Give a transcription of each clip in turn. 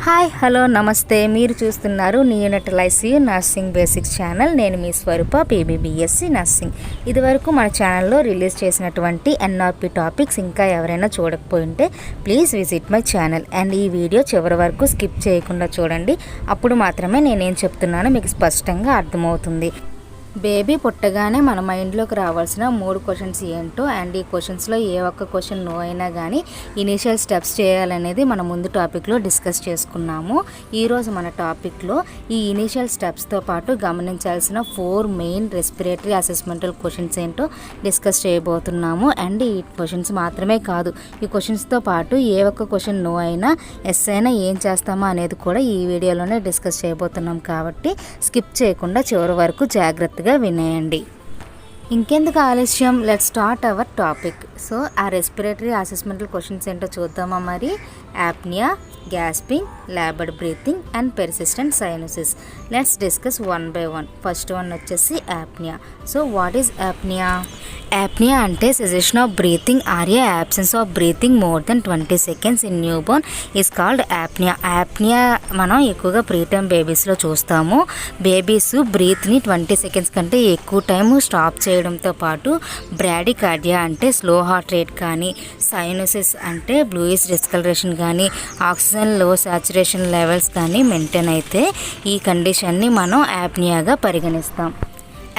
Hi hello నమస్తే. మీరు చూస్తున్నారు నియోనటలైసియు నర్సింగ్ బేసిక్స్ ఛానల్. నేను మీ స్వరూప, పీబీబీఎస్సీ నర్సింగ్. ఇదివరకు మన ఛానల్లో రిలీజ్ చేసినటువంటి ఎన్ఆర్పి టాపిక్స్ ఇంకా ఎవరైనా చూడకపోయింటే please visit my channel and ఈ వీడియో చివరి వరకు స్కిప్ చేయకుండా చూడండి. అప్పుడు మాత్రమే నేనేం చెప్తున్నానో మీకు స్పష్టంగా అర్థమవుతుంది. బేబీ పుట్టగానే మన మైండ్లోకి రావాల్సిన 3 క్వశ్చన్స్ ఏంటో అండ్ ఈ క్వశ్చన్స్లో ఏ ఒక్క క్వశ్చన్ నో అయినా కానీ ఇనీషియల్ స్టెప్స్ చేయాలనేది మన ముందు టాపిక్లో డిస్కస్ చేసుకున్నాము. ఈరోజు మన టాపిక్లో ఈ ఇనీషియల్ స్టెప్స్తో పాటు గమనించాల్సిన 4 మెయిన్ రెస్పిరేటరీ అసెస్మెంటల్ క్వశ్చన్స్ ఏంటో డిస్కస్ చేయబోతున్నాము. అండ్ ఈ క్వశ్చన్స్ మాత్రమే కాదు, ఈ క్వశ్చన్స్తో పాటు ఏ ఒక్క క్వశ్చన్ నో అయినా ఎస్ అయినా ఏం చేస్తామా అనేది కూడా ఈ వీడియోలోనే డిస్కస్ చేయబోతున్నాం. కాబట్టి స్కిప్ చేయకుండా చివరి వరకు జాగ్రత్తగా వినేయండి. ఇంకెందుకు ఆలస్యం, let start our topic. So ఆ రెస్పిరేటరీ అసెస్మెంటల్ క్వశ్చన్స్ ఏంటో చూద్దామా మరి. Apnoea, gasping, laboured breathing and persistent cyanosis. Let's discuss one by one. First one వచ్చేసి apnoea. So what is apnoea? Apnoea అంటే cessation of breathing or a absence of breathing more than 20 seconds in new born is called apnoea. Apnoea మనం ఎక్కువగా preterm బేబీస్లో చూస్తాము. Babies బ్రీత్ని 20 seconds కంటే ఎక్కువ time stop చేయడంతో పాటు bradycardia అంటే స్లో హార్ట్ రేట్ కానీ, సైనోసిస్ అంటే బ్లూయిష్ డిస్కలరేషన్ కానీ, ఆక్సిజన్ లో సాచురేషన్ లెవెల్స్ కానీ మెయింటైన్ అయితే ఈ కండిషన్ని మనం యాప్నియాగా పరిగణిస్తాం.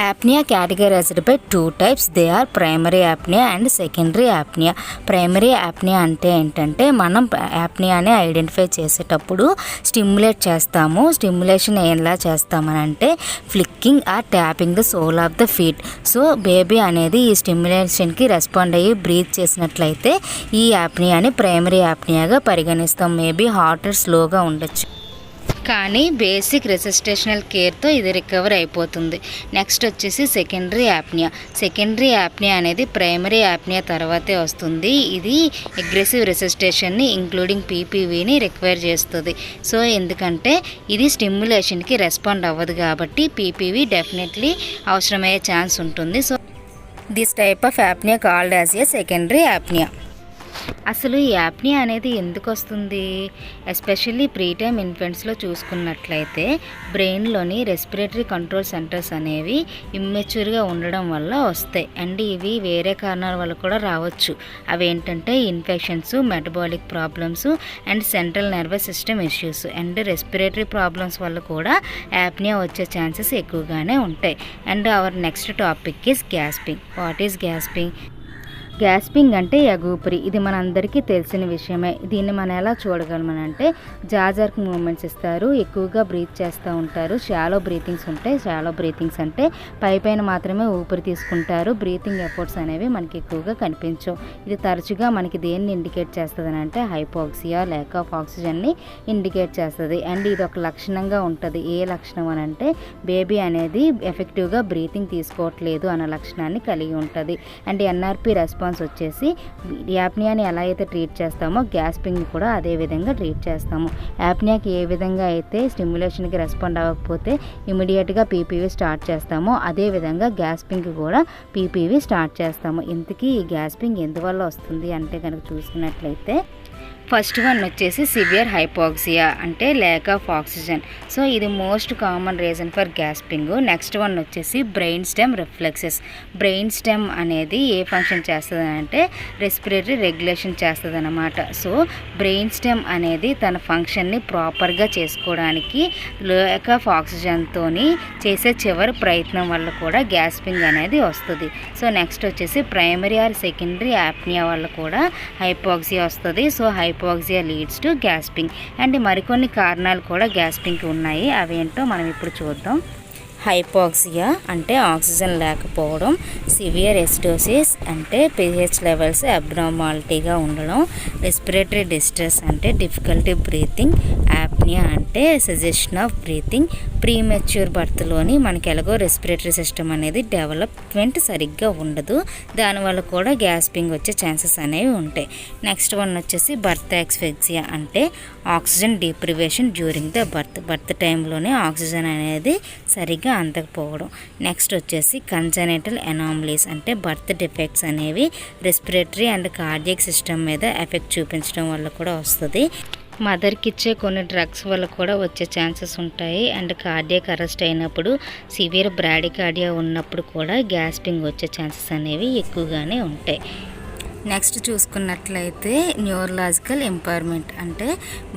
Apnoea categorized by 2 types. They are primary apnoea and secondary apnoea. Primary apnoea అంటే ఏంటంటే మనం యాప్నియాని ఐడెంటిఫై చేసేటప్పుడు స్టిమ్యులేట్ చేస్తాము. స్టిమ్యులేషన్ ఎలా చేస్తామని అంటే flicking or tapping the sole of the feet. So baby అనేది ఈ స్టిమ్యులేషన్కి రెస్పాండ్ అయ్యి బ్రీత్ చేసినట్లయితే ఈ యాప్నియాని ప్రైమరీ యాప్నియాగా పరిగణిస్తాం. మేబీ హార్ట్ స్లోగా ఉండొచ్చు కానీ బేసిక్ రెసిస్టేషనల్ కేర్తో ఇది రికవర్ అయిపోతుంది. నెక్స్ట్ వచ్చేసి సెకండరీ యాప్నియా. సెకండరీ యాప్నియా అనేది ప్రైమరీ యాప్నియా తర్వాతే వస్తుంది. ఇది అగ్రెసివ్ రెసిస్టేషన్ని ఇంక్లూడింగ్ పీపీవీని రిక్వైర్ చేస్తుంది. సో ఎందుకంటే ఇది స్టిమ్యులేషన్కి రెస్పాండ్ అవ్వదు కాబట్టి పీపీవీ డెఫినెట్లీ అవసరమయ్యే ఛాన్స్ ఉంటుంది. So this type of apnoea called as a secondary apnoea. అసలు ఈ యాప్నియా అనేది ఎందుకు వస్తుంది? ఎస్పెషల్లీ ప్రీటైమ్ ఇన్ఫెంట్స్లో చూసుకున్నట్లయితే బ్రెయిన్లోని రెస్పిరేటరీ కంట్రోల్ సెంటర్స్ అనేవి ఇమ్మెచ్యూర్గా ఉండడం వల్ల వస్తాయి. అండ్ ఇవి వేరే కారణాల వల్ల కూడా రావచ్చు. అవి ఏంటంటే infections, metabolic problems and central nervous system issues and respiratory problems వల్ల కూడా యాప్నియా వచ్చే ఛాన్సెస్ ఎక్కువగానే ఉంటాయి. And hour next topic is gasping. What is gasping? Gasping అంటే ఎగూపిరి. ఇది మనందరికీ తెలిసిన విషయమే. దీన్ని మనం ఎలా చూడగలమనంటే జాజర్క్ మూమెంట్స్ ఇస్తారు, ఎక్కువగా బ్రీత్ చేస్తూ ఉంటారు. షాలో బ్రీతింగ్స్ ఉంటాయి. షాలో బ్రీతింగ్స్ అంటే పైపైన మాత్రమే ఊపిరి తీసుకుంటారు. బ్రీతింగ్ ఎఫర్ట్స్ అనేవి మనకి ఎక్కువగా కనిపించవు. ఇది తరచుగా మనకి దేన్ని ఇండికేట్ చేస్తుంది అంటే హైపోక్సియా, ల్యాక్ ఆఫ్ ఆక్సిజన్ని ఇండికేట్ చేస్తుంది. అండ్ ఇది ఒక లక్షణంగా ఉంటుంది. ఏ లక్షణం అని అంటే బేబీ అనేది ఎఫెక్టివ్గా బ్రీతింగ్ తీసుకోవట్లేదు అన్న లక్షణాన్ని కలిగి ఉంటుంది. అండ్ ఎన్ఆర్పి రెస్పాన్స్ వచ్చేసి యాప్నియాని ఎలా అయితే ట్రీట్ చేస్తామో గ్యాస్పింగ్ని కూడా అదే విధంగా ట్రీట్ చేస్తాము. యాప్నియాకి ఏ విధంగా అయితే స్టిమ్యులేషన్కి రెస్పాండ్ అవ్వకపోతే ఇమీడియట్గా పీపీవీ స్టార్ట్ చేస్తామో అదే విధంగా గ్యాస్పింగ్కి కూడా పీపీవీ స్టార్ట్ చేస్తాము. ఇంతకీ ఈ గ్యాస్పింగ్ ఎందువల్ల వస్తుంది అంటే కనుక చూసుకున్నట్లయితే ఫస్ట్ వన్ వచ్చేసి సివియర్ హైపోక్సియా అంటే ల్యాక్ ఆఫ్ ఆక్సిజన్. సో ఇది most common reason for gasping. Next one వచ్చేసి brain stem reflexes. Brain stem అనేది ఏ ఫంక్షన్ చేస్తుంది అంటే రెస్పిరేటరీ రెగ్యులేషన్ చేస్తుంది అన్నమాట. సో బ్రెయిన్ స్టెమ్ అనేది తన ఫంక్షన్ని ప్రాపర్గా చేసుకోవడానికి ల్యాక్ ఆఫ్ ఆక్సిజన్తో చేసే చివరి ప్రయత్నం వల్ల కూడా గ్యాస్పింగ్ అనేది వస్తుంది. సో నెక్స్ట్ వచ్చేసి ప్రైమరీ ఆర్ సెకండరీ యాప్నియా వల్ల కూడా హైపోక్సియా వస్తుంది. So hypoxia leads to gasping. And మరికొన్ని కారణాలు కూడా గ్యాస్పింగ్కి ఉన్నాయి. అవేంటో మనం ఇప్పుడు చూద్దాం. హైపోక్సియా అంటే ఆక్సిజన్ లేకపోవడం, సివియర్ ఎసిడోసిస్ అంటే pH లెవెల్స్ అబ్నార్మాలిటీగా ఉండడం, రెస్పిరేటరీ డిస్ట్రెస్ అంటే డిఫికల్టీ బ్రీతింగ్, యాప్నియా అంటే సజెషన్ ఆఫ్ బ్రీతింగ్. ప్రీమెచ్యూర్ బర్త్లోని మనకి ఎలాగో రెస్పిరేటరీ సిస్టమ్ అనేది డెవలప్మెంట్ సరిగ్గా ఉండదు, దానివల్ల కూడా గ్యాస్పింగ్ వచ్చే ఛాన్సెస్ అనేవి ఉంటాయి. నెక్స్ట్ వన్ వచ్చేసి బర్త్ ఎక్స్ఫెక్సియా అంటే oxygen deprivation during the birth టైంలోనే ఆక్సిజన్ అనేది సరిగ్గా అందకపోవడం. నెక్స్ట్ వచ్చేసి కంజనైటల్ ఎనామలీస్ అంటే బర్త్ డిఫెక్ట్స్ అనేవి రెస్పిరేటరీ అండ్ కార్డియక్ సిస్టమ్ మీద ఎఫెక్ట్ చూపించడం వల్ల కూడా వస్తుంది. మదర్కి ఇచ్చే కొన్ని డ్రగ్స్ వల్ల కూడా వచ్చే ఛాన్సెస్ ఉంటాయి. అండ్ కార్డియాక్ అరెస్ట్ అయినప్పుడు, సివియర్ బ్రాడికార్డియా ఉన్నప్పుడు కూడా గ్యాస్పింగ్ వచ్చే ఛాన్సెస్ అనేవి ఎక్కువగానే ఉంటాయి. నెక్స్ట్ చూసుకున్నట్లయితే న్యూరలాజికల్ ఇంపైర్మెంట్ అంటే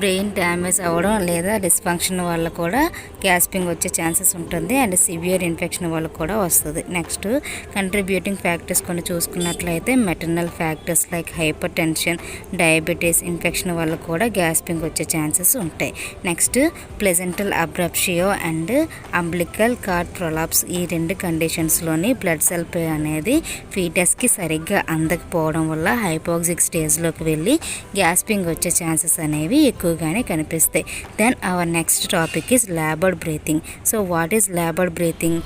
బ్రెయిన్ డ్యామేజ్ అవ్వడం లేదా డిస్ఫంక్షన్ వల్ల కూడా గ్యాస్పింగ్ వచ్చే ఛాన్సెస్ ఉంటుంది. అండ్ సివియర్ ఇన్ఫెక్షన్ వల్ల కూడా వస్తుంది. నెక్స్ట్ కంట్రిబ్యూటింగ్ ఫ్యాక్టర్స్ కొన్ని చూసుకున్నట్లయితే maternal factors like hyper tension, diabetes, infection వల్ల కూడా గ్యాస్పింగ్ వచ్చే ఛాన్సెస్ ఉంటాయి. Next ప్లెజెంటల్ అబ్రప్షియో and umbilical card prolapse, ఈ రెండు కండిషన్స్లోని బ్లడ్ సెల్ అనేది ఫీటస్కి సరిగ్గా అందకపోవడం వల్ల హైపోక్సిక్ స్టేజ్లోకి వెళ్ళి గ్యాస్పింగ్ వచ్చే ఛాన్సెస్ అనేవి ఎక్కువగానే కనిపిస్తాయి. Then our next topic is laboured breathing. So what is laboured breathing?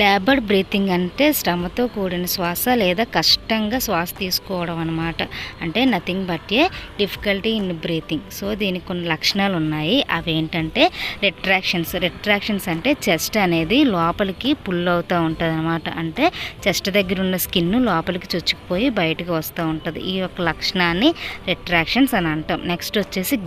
Laboured breathing అంటే శ్రమతో కూడిన శ్వాస లేదా కష్టంగా శ్వాస తీసుకోవడం అనమాట. అంటే nothing but A difficulty in breathing. So దీనికి కొన్ని లక్షణాలు ఉన్నాయి. అవి ఏంటంటే రిట్రాక్షన్స్ అంటే చెస్ట్ అనేది లోపలికి పుల్ అవుతూ ఉంటుంది అనమాట. అంటే చెస్ట్ దగ్గర ఉన్న స్కిన్ లోపలికి చొచ్చుకుపోయి బయటకు వస్తూ ఉంటుంది. ఈ యొక్క లక్షణాన్ని రిట్రాక్షన్స్ అని అంటాం. నెక్స్ట్ వచ్చేసి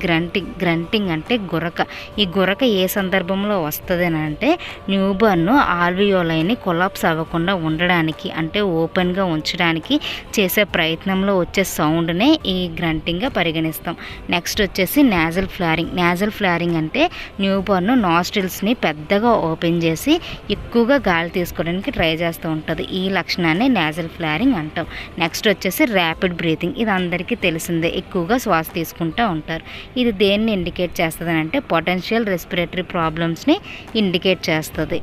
గ్రంటింగ్ అంటే గురక. ఈ గురక ఏ సందర్భంలో వస్తుంది అని అంటే న్యూబర్న్ ఆల్వియోలైని కొలాప్స్ అవ్వకుండా ఉండడానికి, అంటే ఓపెన్గా ఉంచడానికి చేసే ప్రయత్నంలో వచ్చే సౌండ్నే ఈ గ్రంటింగ్గా పరిగణిస్తాం. నెక్స్ట్ వచ్చేసి నేజల్ ఫ్లారింగ్ అంటే న్యూబర్న్ నాస్ట్రిల్స్ని పెద్దగా ఓపెన్ చేసి ఎక్కువగా గాలి తీసుకోవడానికి ట్రై చేస్తూ ఉంటుంది. ఈ లక్షణాన్ని నేజల్ ఫ్లారింగ్ అంటాం. నెక్స్ట్ వచ్చేసి ర్యాపిడ్ బ్రీతింగ్. ఇది అందరికీ తెలిసిందే, ఎక్కువగా శ్వాస తీసుకుంటూ ఉంటారు. ఇది దేన్ని ఇండికేట్ చేస్తుంది అంటే పొటెన్షియల్ రెస్పిరేటరీ ప్రాబ్లమ్స్ని ఇండికేట్ చేస్తుంది.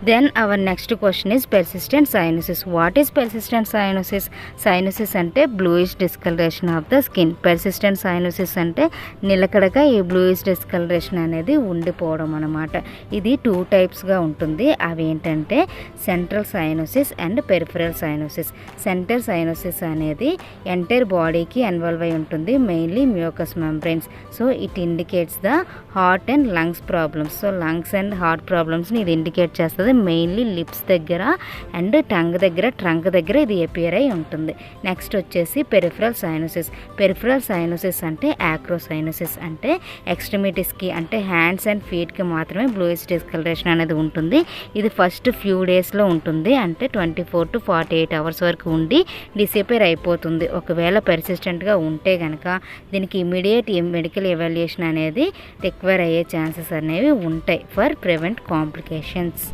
Then our next question is persistent cyanosis. What is persistent cyanosis? Cyanosis అంటే bluish discoloration of the skin. Persistent cyanosis అంటే నిలకడగా ఈ bluish discoloration అనేది ఉండిపోవడం అన్నమాట. ఇది 2 టైప్స్గా ఉంటుంది. అవి ఏంటంటే central cyanosis and peripheral cyanosis. Central cyanosis అనేది ఎంటైర్ బాడీకి ఇన్వాల్వ్ అయి ఉంటుంది, mainly mucus membranes. So it indicates the heart and lungs problems. So lungs and heart ప్రాబ్లమ్స్ని ఇది ఇండికేట్ చేస్తుంది. మెయిన్లీ లిప్స్ దగ్గర అండ్ ట్రంక్ దగ్గర ఇది అపియర్ అయి ఉంటుంది. నెక్స్ట్ వచ్చేసి పెరిఫరల్ సైనోసిస్ అంటే యాక్రోసైనోసిస్. అంటే ఎక్స్ట్రిమిటీస్కి అంటే హ్యాండ్స్ అండ్ ఫీట్కి మాత్రమే బ్లూయిష్ డిస్కలరేషన్ అనేది ఉంటుంది. ఇది ఫస్ట్ ఫ్యూ డేస్లో ఉంటుంది, అంటే 24 to 48 అవర్స్ వరకు ఉండి డిసపియర్ అయిపోతుంది. ఒకవేళ పెర్సిస్టెంట్గా ఉంటే కనుక దీనికి ఇమీడియట్ మెడికల్ ఎవాల్యుయేషన్ అనేది రిక్వైర్ అయ్యే ఛాన్సెస్ అనేవి ఉంటాయి ఫర్ ప్రివెంట్ కాంప్లికేషన్స్.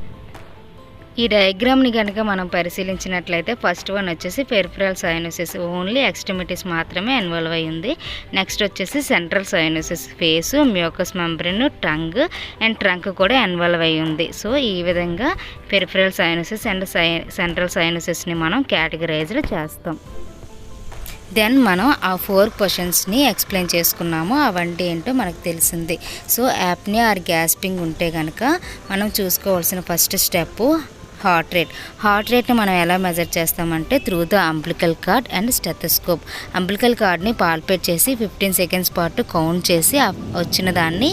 ఈ డయాగ్రామ్ని కనుక మనం పరిశీలించినట్లయితే ఫస్ట్ వన్ వచ్చేసి పెరిఫరల్ సైనోసిస్, ఓన్లీ ఎక్స్ట్రిమిటీస్ మాత్రమే ఇన్వాల్వ్ అయి ఉంది. నెక్స్ట్ వచ్చేసి central cyanosis, face, mucus membrane, tongue and trunk కూడా ఇన్వాల్వ్ అయి ఉంది. సో ఈ విధంగా పెరిఫరల్ సైనోసిస్ అండ్ సెంట్రల్ సైనోసిస్ని మనం కేటగరైజ్డ్ చేస్తాం. దెన్ మనం ఆ 4 క్వశ్చన్స్ని ఎక్స్ప్లెయిన్ చేసుకున్నాము. అవంటే ఏంటో మనకు తెలిసింది. సో యాప్నియా ఆర్ గ్యాస్పింగ్ ఉంటే కనుక మనం చూసుకోవాల్సిన ఫస్ట్ స్టెప్ హార్ట్ రేట్ని మనం ఎలా మెజర్ చేస్తామంటే through the umbilical card and stethoscope. Umbilical కార్డ్ని పాల్పేట్ చేసి 15 సెకండ్స్ పాటు కౌంట్ చేసి వచ్చిన దాన్ని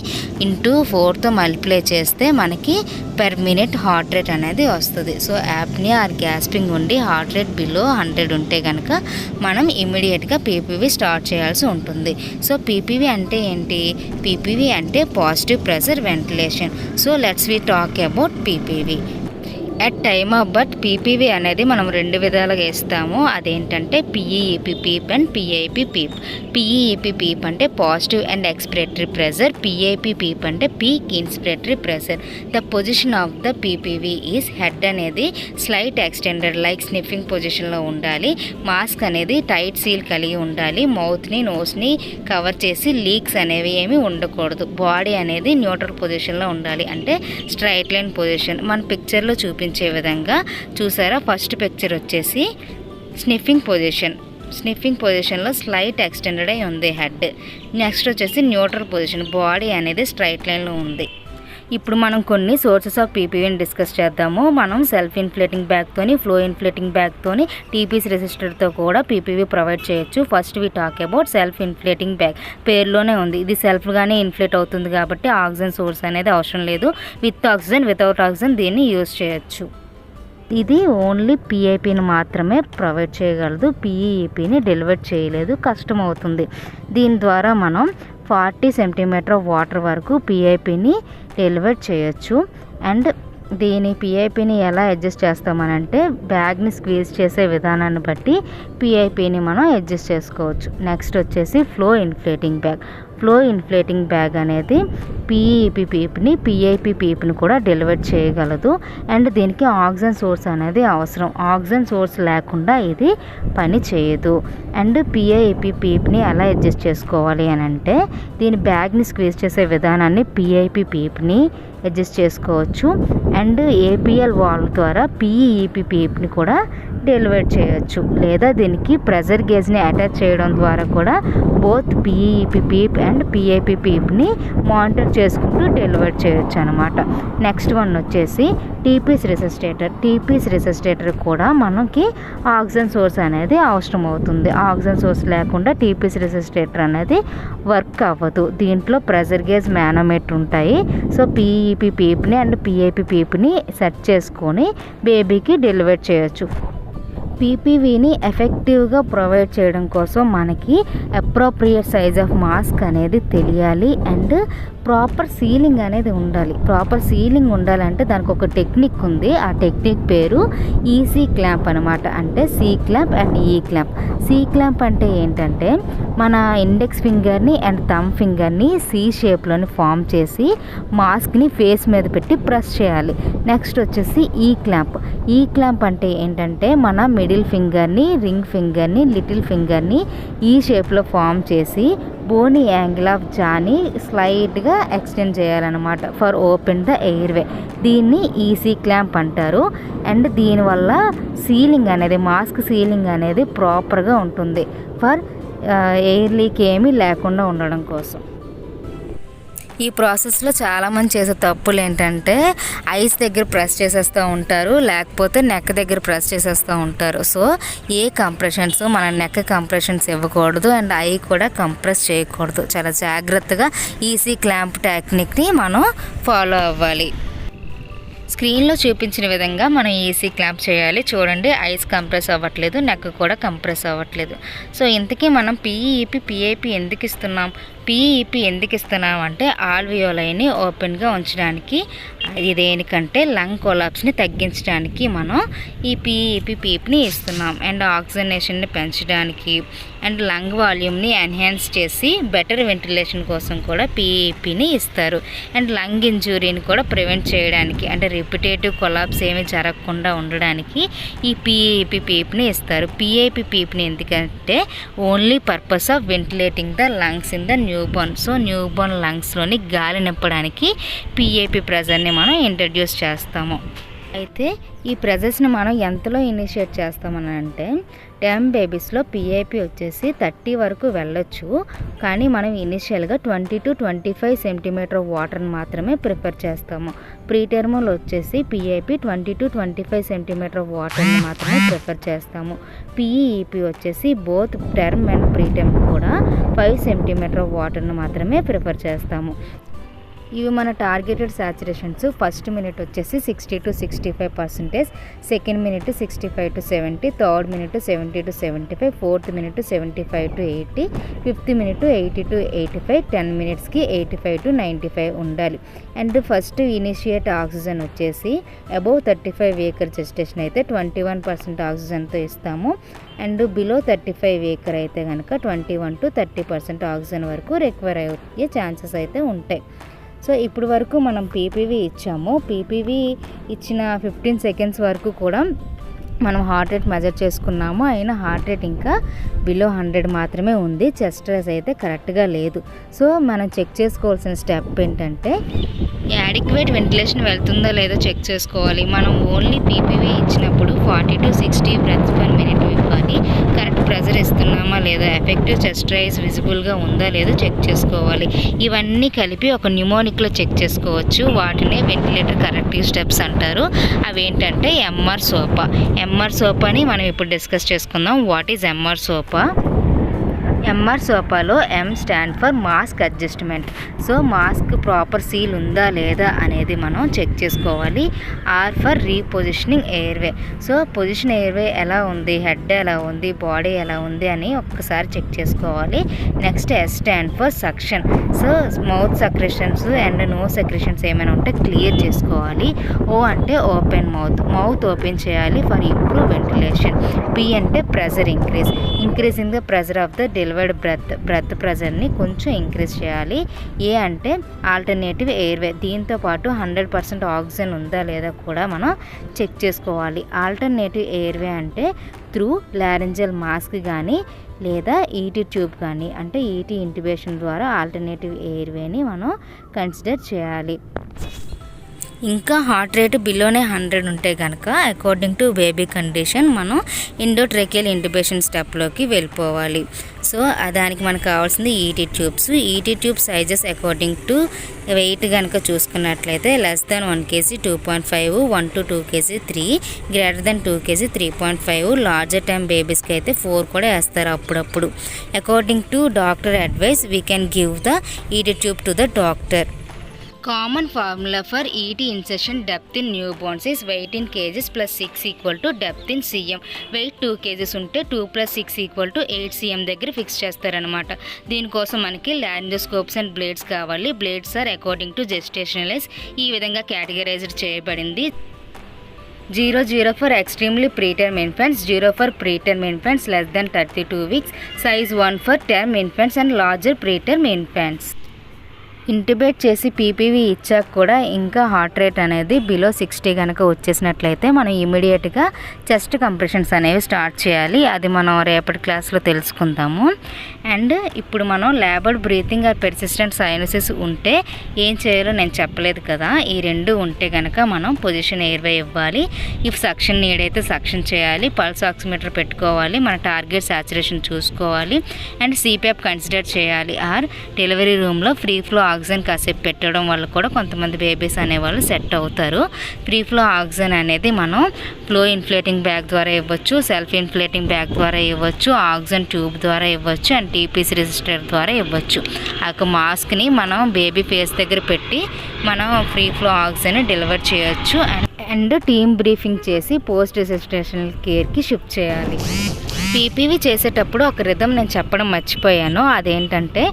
ఇంటూ 4తో మల్టిప్లై చేస్తే మనకి పర్ మినిట్ హార్ట్ రేట్ అనేది వస్తుంది. సో యాప్నియా ఆర్ గ్యాస్పింగ్ ఉండి హార్ట్ రేట్ బిలో 100 ఉంటే కనుక మనం ఇమీడియట్గా పీపీవీ స్టార్ట్ చేయాల్సి ఉంటుంది. సో పీపీవీ అంటే ఏంటి? పీపీవీ అంటే positive pressure ventilation. So let's we talk about PPV. At time of birth PPV అనేది మనం 2 విధాలుగా ఇస్తాము. అదేంటంటే PEEP peep and PIP peep. PEEP peep అంటే positive and expiratory pressure, PIP peep అంటే peak inspiratory pressure. The position of the PPV is head అనేది slight extended like sniffing పొజిషన్లో ఉండాలి. మాస్క్ అనేది టైట్ సీల్ కలిగి ఉండాలి. మౌత్ని నోస్ని కవర్ చేసి leaks అనేవి ఏమి ఉండకూడదు. బాడీ అనేది న్యూట్రల్ పొజిషన్లో ఉండాలి, అంటే స్ట్రైట్ లైన్ పొజిషన్. మన పిక్చర్లో చూపించే విధంగా చూసారా, ఫస్ట్ పిక్చర్ వచ్చేసి స్నిఫింగ్ పొజిషన్లో స్లైట్ ఎక్స్టెండెడ్ అయి ఉంది హెడ్. నెక్స్ట్ వచ్చేసి న్యూట్రల్ పొజిషన్, బాడీ అనేది స్ట్రైట్ లైన్లో ఉంది. ఇప్పుడు మనం కొన్ని సోర్సెస్ ఆఫ్ పీపీవీని డిస్కస్ చేద్దాము. మనం సెల్ఫ్ ఇన్ఫ్లేటింగ్ బ్యాగ్తోని, ఫ్లో ఇన్ఫ్లేటింగ్ బ్యాగ్తోని, టీపీసీ రెసిస్టర్తో కూడా పీపీవీ ప్రొవైడ్ చేయొచ్చు. First we talk about self inflating bag. పేరులోనే ఉంది, ఇది సెల్ఫ్గానే ఇన్ఫ్లేట్ అవుతుంది కాబట్టి ఆక్సిజన్ సోర్స్ అనేది అవసరం లేదు. విత్ ఆక్సిజన్, వితౌట్ ఆక్సిజన్ దీన్ని యూజ్ చేయొచ్చు. ఇది ఓన్లీ పిఐపిని మాత్రమే ప్రొవైడ్ చేయగలదు, పిఈపిని డెలివర్ చేయలేదు, కష్టమవుతుంది. దీని ద్వారా మనం 40 సెంటీమీటర్ వాటర్ వరకు పిఐపిని డెలివర్ చేయొచ్చు. అండ్ దీని పిఐపిని ఎలా అడ్జస్ట్ చేస్తామనంటే బ్యాగ్ని స్క్వీజ్ చేసే విధానాన్ని బట్టి పిఐపిని మనం అడ్జస్ట్ చేసుకోవచ్చు. నెక్స్ట్ వచ్చేసి flow inflating bag. Flow inflating bag అనేది పిఈపి పీప్ని పిఐపి పీప్ని కూడా డెలివర్ చేయగలదు. అండ్ దీనికి ఆక్సిజన్ సోర్స్ అనేది అవసరం. ఆక్సిజన్ సోర్స్ లేకుండా ఇది పని చేయదు. అండ్ పిఐపి పీప్ని ఎలా అడ్జస్ట్ చేసుకోవాలి అని అంటే దీని బ్యాగ్ని స్క్వీజ్ చేసే విధానాన్ని పిఐపి పీప్ని అడ్జస్ట్ చేసుకోవచ్చు. అండ్ ఏపీఎల్ వాల్వ్ ద్వారా పిఈపి పీప్ని కూడా డెలివర్ చేయొచ్చు. లేదా దీనికి ప్రెజర్ గేజ్ని అటాచ్ చేయడం ద్వారా కూడా both PEP peep and PIP పీప్ని మానిటర్ చేసుకుంటూ డెలివర్ చేయొచ్చు అనమాట. నెక్స్ట్ వన్ వచ్చేసి టీపీస్ రిసస్టేటర్. టీపీస్ రిసస్టేటర్ కూడా మనకి ఆక్సిజన్ సోర్స్ అనేది అవసరం అవుతుంది. ఆక్సిజన్ సోర్స్ లేకుండా టీపీస్ రిసస్టేటర్ అనేది వర్క్ అవ్వదు. దీంట్లో ప్రెజర్ గేజ్ మేనోమీటర్ ఉంటాయి. సో పిఈపి పీప్ని అండ్ పిఐపి పీప్ని సెట్ చేసుకొని బేబీకి డెలివర్ చేయొచ్చు. పీపీవీని ఎఫెక్టివ్గా ప్రొవైడ్ చేయడం కోసం మనకి అప్రోప్రియేట్ సైజ్ ఆఫ్ మాస్క్ అనేది తెలియాలి. అండ్ ప్రాపర్ సీలింగ్ అనేది ఉండాలి. ప్రాపర్ సీలింగ్ ఉండాలంటే దానికి ఒక టెక్నిక్ ఉంది. ఆ టెక్నిక్ పేరు ఈసీ క్లాంప్ అనమాట. అంటే C clamp and E clamp. C clamp అంటే ఏంటంటే మన ఇండెక్స్ ఫింగర్ని అండ్ థమ్ ఫింగర్ని సి షేప్లోని ఫామ్ చేసి మాస్క్ని ఫేస్ మీద పెట్టి ప్రెస్ చేయాలి. నెక్స్ట్ వచ్చేసి ఈ క్లాంప్. ఈ క్లాంప్ అంటే ఏంటంటే మన మిడిల్ ఫింగర్ని, రింగ్ ఫింగర్ని, లిటిల్ ఫింగర్ని ఈ షేప్లో ఫామ్ చేసి Boney angle of Johnny స్లైట్గా extend చేయాలన్నమాట ఫర్ ఓపెన్ ద ఎయిర్వే. దీన్ని ఈసీ క్లాంప్ అంటారు. అండ్ దీనివల్ల సీలింగ్ అనేది మాస్క్ సీలింగ్ అనేది ప్రాపర్గా ఉంటుంది ఫర్ ఎయిర్ లీక్ ఏమీ లేకుండా ఉండడం కోసం. ఈ ప్రాసెస్లో చాలామంది చేసే తప్పులు ఏంటంటే ఐస్ దగ్గర ప్రెస్ చేసేస్తూ ఉంటారు, లేకపోతే నెక్ దగ్గర ప్రెస్ చేసేస్తూ ఉంటారు. సో ఏ కంప్రెషన్స్ మన నెక్ కంప్రెషన్స్ ఇవ్వకూడదు అండ్ ఐ కూడా కంప్రెస్ చేయకూడదు. చాలా జాగ్రత్తగా ఈసీ క్లాంప్ టెక్నిక్ని మనం ఫాలో అవ్వాలి. స్క్రీన్లో చూపించిన విధంగా మనం ఈసీ క్లాంప్ చేయాలి. చూడండి, ఐస్ కంప్రెస్ అవ్వట్లేదు, నెక్ కూడా కంప్రెస్ అవ్వట్లేదు. సో ఇంతకీ మనం పిఈపి పిఐపి ఎందుకు ఇస్తున్నాం? పిఈపి ఎందుకు ఇస్తున్నాం అంటే ఆల్వియోలైని ఓపెన్గా ఉంచడానికి. ఇది దేనికంటే లంగ్ కొలాప్స్ని తగ్గించడానికి మనం ఈ పిఈపి పీప్ని ఇస్తున్నాం. అండ్ ఆక్సిజనేషన్ని పెంచడానికి అండ్ లంగ్ వాల్యూమ్ని ఎన్హాన్స్ చేసి బెటర్ వెంటిలేషన్ కోసం కూడా పిఈపిని ఇస్తారు. అండ్ లంగ్ ఇంజురీని కూడా ప్రివెంట్ చేయడానికి అంటే రిపిటేటివ్ కొలాప్స్ ఏమీ జరగకుండా ఉండడానికి ఈ పిఈపి పీప్ని ఇస్తారు. పిఐపి పీప్ని ఎందుకంటే only purpose of ventilating the lungs in the newborn. So newborn లంగ్స్లోని గాలి నింపడానికి పిఐపి ప్రెజర్ని మనం ఇంట్రడ్యూస్ చేస్తాము. అయితే ఈ ప్రెజర్స్ని మనం ఎంతలో ఇనిషియేట్ చేస్తామని అంటే టర్మ్ బేబీస్లో పిఐపి వచ్చేసి 30 వరకు వెళ్ళొచ్చు. కానీ మనం ఇనిషియల్గా 20 to 25 సెంటీమీటర్ వాటర్ని మాత్రమే ప్రిఫర్ చేస్తాము. ప్రీ టర్మ్లో వచ్చేసి పిఐపి 20 to 25 సెంటీమీటర్ వాటర్ని మాత్రమే ప్రిఫర్ చేస్తాము. పిఈపి వచ్చేసి both term and pre term కూడా 5 సెంటీమీటర్ వాటర్ని మాత్రమే ప్రిఫర్ చేస్తాము. ఇవి మన టార్గెటెడ్ సాచురేషన్స్. ఫస్ట్ మినిట్ వచ్చేసి 60 to 65%, second minute 65 to 70, third minute 70 to 75, fourth minute 75 to 80, fifth minute 80 to 85, 10 మినిట్స్కి 85 to 95 ఉండాలి. అండ్ ఫస్ట్ ఇనిషియేట్ ఆక్సిజన్ వచ్చేసి అబోవ్ 35 వీకర్ జెస్టేషన్ అయితే 21% ఆక్సిజన్తో ఇస్తాము. అండ్ బిలో 35 వీకర్ అయితే కనుక 21 to 30% ఆక్సిజన్ వరకు రిక్వైర్ అయ్యే ఛాన్సెస్ అయితే ఉంటాయి. సో ఇప్పుడు వరకు మనం పీపీవీ ఇచ్చాము. పీపీవీ ఇచ్చిన 15 seconds వరకు కూడా మనం హార్ట్ రేట్ మెజర్ చేసుకున్నాము. అయినా హార్ట్ రేట్ ఇంకా బిలో 100 మాత్రమే ఉంది. చెస్ట్ రేస్ అయితే కరెక్ట్గా లేదు. సో మనం చెక్ చేసుకోవాల్సిన స్టెప్ ఏంటంటే యాడిక్వేట్ వెంటిలేషన్ వెళ్తుందో లేదో చెక్ చేసుకోవాలి. మనం ఓన్లీ పీపీవీ ఇచ్చినప్పుడు 40 to 60 బ్రెత్స్ పర్ మినిట్ కానీ కరెక్ట్ ప్రెజర్ ఇస్తున్నామా లేదా, ఎఫెక్టివ్ చెస్ట్ రైజ్ విజిబుల్గా ఉందా లేదో చెక్ చేసుకోవాలి. ఇవన్నీ కలిపి ఒక న్యూమోనిక్లో చెక్ చేసుకోవచ్చు. వాటినే వెంటిలేటర్ కరెక్టివ్ స్టెప్స్ అంటారు. అవేంటంటే ఎంఆర్ సోపా. ఎంఆర్ సోపాని మనం ఇప్పుడు డిస్కస్ చేసుకుందాం. What is MR SOPA? MR సోపాలో M stand for mask adjustment. So mask proper seal ఉందా లేదా అనేది మనం చెక్ చేసుకోవాలి. R for repositioning airway. So position airway ఎలా ఉంది, హెడ్ ఎలా ఉంది, బాడీ ఎలా ఉంది అని ఒక్కసారి చెక్ చేసుకోవాలి. Next S stand for suction. So mouth secretions and nose secretions ఏమైనా ఉంటే క్లియర్ చేసుకోవాలి. ఓ అంటే ఓపెన్ మౌత్ ఓపెన్ చేయాలి ఫర్ ఇంప్రూవ్ వెంటిలేషన్. పి అంటే pressure increasing the pressure of the delivered breath ప్రెజర్ని కొంచెం ఇంక్రీజ్ చేయాలి. ఏ అంటే ఆల్టర్నేటివ్ ఎయిర్వే. దీంతో పాటు 100% ఆక్సిజన్ ఉందా లేదా కూడా మనం చెక్ చేసుకోవాలి. ఆల్టర్నేటివ్ ఎయిర్వే అంటే త్రూ లారెంజల్ మాస్క్ కానీ లేదా ఈటీ ట్యూబ్ కానీ, అంటే ఈటీ ఇంట్యుబేషన్ ద్వారా ఆల్టర్నేటివ్ ఎయిర్వేని మనం కన్సిడర్ చేయాలి. ఇంకా హార్ట్ రేట్ బిలోనే 100 ఉంటే కనుక అకార్డింగ్ టు బేబీ కండిషన్ మనం ఎండోట్రాకియల్ ఇంట్యుబేషన్ స్టెప్లోకి వెళ్ళిపోవాలి. సో దానికి మనకు కావాల్సింది ET tube sizes according to weight కనుక చూసుకున్నట్లయితే less than 1 kg 2.5, 1 to 2 kg 3, greater than 2 kg 3.5, larger time బేబీస్కి అయితే 4 కూడా వేస్తారు అప్పుడప్పుడు. According to doctor advice we can give the ET tube to the doctor. Common formula for ET insertion depth in newborns is weight in kgs plus 6 equal to depth in cm. Weight 2 kgs ఉంటే 2 + 6 equal to 8 cm దగ్గర fix చేస్తారనమాట. దీనికోసం మనకి laryngoscopes and blades కావాలి. Blades are according to gestational age ఈ విధంగా categorised చేయబడింది. 0 for extremely preterm infants, 0 for preterm infants less than 32 weeks, size 1 for term infants and larger preterm infants. Intubate చేసి పీపీవీ ఇచ్చాక కూడా ఇంకా హార్ట్ రేట్ అనేది below 60 కనుక వచ్చేసినట్లయితే మనం ఇమీడియట్గా చెస్ట్ కంప్రెషన్స్ అనేవి స్టార్ట్ చేయాలి. అది మనం రేపటి క్లాస్లో తెలుసుకుందాము. అండ్ ఇప్పుడు మనం లేబర్డ్ బ్రీతింగ్ ఆర్ పెర్సిస్టెంట్ సైనసిస్ ఉంటే ఏం చేయాలో నేను చెప్పలేదు కదా. ఈ రెండు ఉంటే కనుక మనం పొజిషన్ ఎయిర్వే ఇవ్వాలి. ఇఫ్ సక్షన్ నీడ్ అయితే సక్షన్ చేయాలి. పల్స్ ఆక్సిమీటర్ పెట్టుకోవాలి. మన టార్గెట్ సాచురేషన్ చూసుకోవాలి. అండ్ సిపిఎఫ్ కన్సిడర్ చేయాలి. ఆర్ డెలివరీ రూమ్లో ఫ్రీ ఫ్లో ఆక్సిజన్ కాసేపు పెట్టడం వల్ల కూడా కొంతమంది బేబీస్ అనేవాళ్ళు సెట్ అవుతారు. ఫ్రీ ఫ్లో ఆక్సిజన్ అనేది మనం ఫ్లో ఇన్ఫ్లేటింగ్ బ్యాగ్ ద్వారా ఇవ్వచ్చు, సెల్ఫ్ ఇన్ఫ్లేటింగ్ బ్యాగ్ ద్వారా ఇవ్వచ్చు, ఆక్సిజన్ ట్యూబ్ ద్వారా ఇవ్వచ్చు అండ్ టీపీసీ రెజిస్టర్ ద్వారా ఇవ్వచ్చు. ఆ యొక్క మాస్క్ని మనం బేబీ ఫేస్ దగ్గర పెట్టి మనం ఫ్రీ ఫ్లో ఆక్సిజన్ డెలివర్ చేయొచ్చు. అండ్ టీమ్ బ్రీఫింగ్ చేసి పోస్ట్ రెసిస్టేషనల్ కేర్కి షిఫ్ట్ చేయాలి. పీపీవీ చేసేటప్పుడు ఒక రిథం నేను చెప్పడం మర్చిపోయాను. అదేంటంటే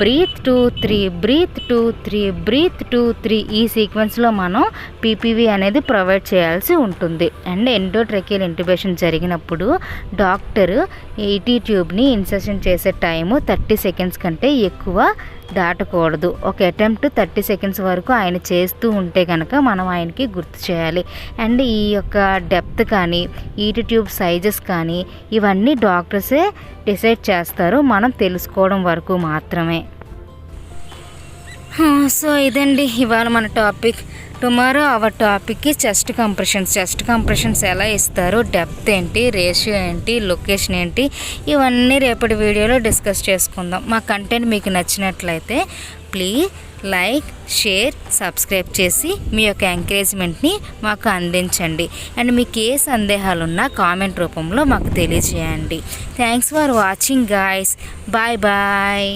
బ్రీత్ 2-3, బ్రీత్ 2-3, బ్రీత్ 2-3 ఈ సీక్వెన్స్లో మనం పీపీవీ అనేది ప్రొవైడ్ చేయాల్సి ఉంటుంది. అండ్ ఎండోట్రాకియల్ ఇంట్యుబేషన్ జరిగినప్పుడు డాక్టర్ ఈటీ ట్యూబ్ని ఇన్సర్షన్ చేసే టైము 30 seconds కంటే ఎక్కువ దాటకూడదు. ఒక అటెంప్ట్ 30 seconds వరకు ఆయన చేస్తూ ఉంటే కనుక మనం ఆయనకి గుర్తు చేయాలి. అండ్ ఈ యొక్క డెప్త్ కానీ ఈటీ ట్యూబ్ సైజెస్ కానీ ఇవన్నీ డాక్టర్సే డిసైడ్ చేస్తారు, మనం తెలుసుకోవడం వరకు మాత్రమే. సో ఇదండి ఇవాళ మన టాపిక్. టుమారో అవర్ టాపిక్కి చెస్ట్ కంప్రెషన్స్ ఎలా ఇస్తారు, డెప్త్ ఏంటి, రేషియో ఏంటి, లొకేషన్ ఏంటి, ఇవన్నీ రేపటి వీడియోలో డిస్కస్ చేసుకుందాం. మా కంటెంట్ మీకు నచ్చినట్లయితే ప్లీజ్ లైక్, షేర్, సబ్స్క్రైబ్ చేసి మీ యొక్క ఎంకరేజ్మెంట్ని మాకు అందించండి. అండ్ మీకు ఏ సందేహాలున్నా కామెంట్ రూపంలో మాకు తెలియజేయండి. Thanks for watching guys. Bye.